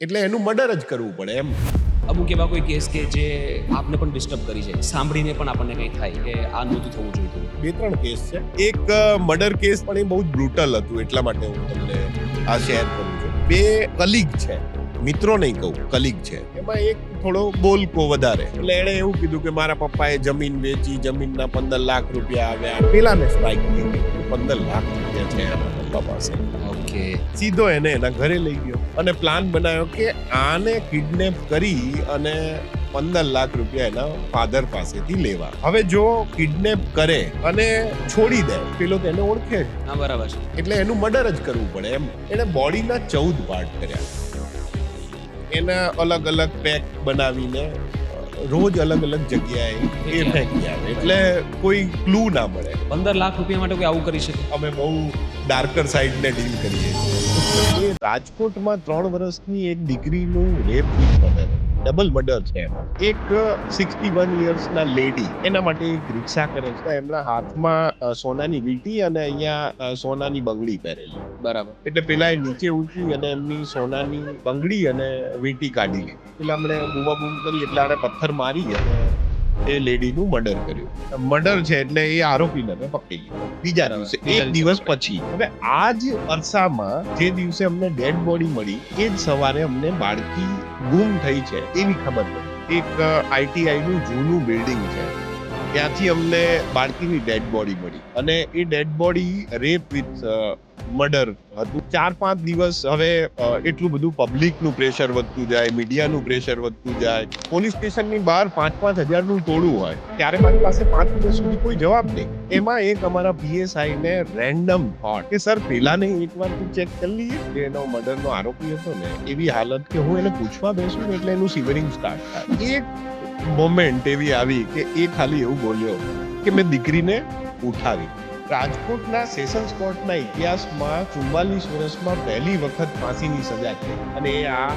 એટલે એનું મર્ડર જ કરવું પડે એમ. અમુક એવા કોઈ કેસ કે જે આપને પણ ડિસ્ટર્બ કરી જાય, સાંભળીને પણ આપણને કંઈ થાય કે આ નહોતું થવું જોઈતું. 2-3 કેસ છે. એક મર્ડર કેસ પણ એ બહુ જ બ્રુટલ હતું, એટલા માટે હું તમને આ શેર કરું છું. 2 કલીગ છે, મિત્રો નહીં કહું, કલીગ છે. એમાં એક થોડો બોલકો વધારે, એટલે એણે એવું કીધું કે મારા પપ્પાએ જમીન વેચી, જમીનના 15 લાખ રૂપિયા આવ્યા. પેલાને સ્ટ્રાઇક થઈ ગઈ, 15 લાખ રૂપિયા છે એના પપ્પા પાસે. ઓકે. સીધો એને એના ઘરે લઈ ગયો અને પ્લાન બનાવ્યો કે આને કિડનેપ કરી અને 15 લાખ રૂપિયા એના ફાધર પાસેથી લેવા. હવે જો કિડનેપ કરે અને છોડી દે, પેલો તેને ઓળખે, હા, બરાબર છે. એટલે એનું મર્ડર જ કરવું પડે એમ. એને બોડીના 14 પાર્ટ કર્યા, એના અલગ અલગ પેક બનાવીને રોજ અલગ અલગ જગ્યાએ એ ફેંકી આવે, એટલે કોઈ ક્લુ ના મળે. 15 લાખ રૂપિયા માટે કોઈ આવું કરી શકે? અમે બહુ ડાર્કર સાઈડને ડીલ કરીએ છીએ. રાજકોટમાં 3 વર્ષની એક દીકરીનું રેપ મર્ડર, ડબલ મર્ડર છે. એક 61 યર્સના લેડી એના માટે એક રિક્ષા કરે છે, એમના હાથમાં સોનાની વીંટી અને અહીંયા સોનાની બંગડી પહેરેલી. બરાબર. એટલે પેલા એ નીચે ઉતરી અને એમની સોનાની બંગડી અને વીંટી કાઢી લીધી. એટલે અમને બૂમાબૂમ કરી, એટલે આને પથ્થર મારી અને એ લેડીનું મર્ડર કર્યું. મર્ડર છે એટલે એ આરોપીને પકડી લીધો બીજા દિવસે, એક દિવસ પછી. હવે આ જ અરસામાં જે દિવસે અમને ડેડ બોડી મળી, એ જ સવારે અમને બાળકી ગુમ થઈ છે એવી ખબર પડી. એક ITI નું જૂનું બિલ્ડિંગ છે, ત્યાંથી અમને બાળકીની ડેડ બોડી મળી અને એ dead body rape with murder હતું. 4-5 દિવસ હવે એટલું બધું પબ્લિકનું પ્રેશર વધતું જાય, મીડિયાનું પ્રેશર વધતું જાય. પોલીસ સ્ટેશનની બહાર 5-5 હજારનું ટોળું હોય, ત્યારે મારી પાસે 5 દિવસ સુધી કોઈ જવાબ નહીં. એમાં એક અમારા PSI ને રેન્ડમ થોટ કે સર પેલાને એકવાર ચેક કરી લઈએ, કે એનો મર્ડરનો આરોપી હતો ને એવી હાલત કે હું એને પૂછવા બેસું એટલે એનું સિવરિંગ સ્ટાર્ટ થાય. એક મોમેન્ટ એવી આવી કે એ ખાલી એવું બોલ્યો કે મેં દીકરીને ઉઠાવી. રાજકોટના સેશન્સ કોર્ટના ઇતિહાસમાં 44 વર્ષમાં પહેલી વખત ફાંસીની સજા થઈ અને એ આ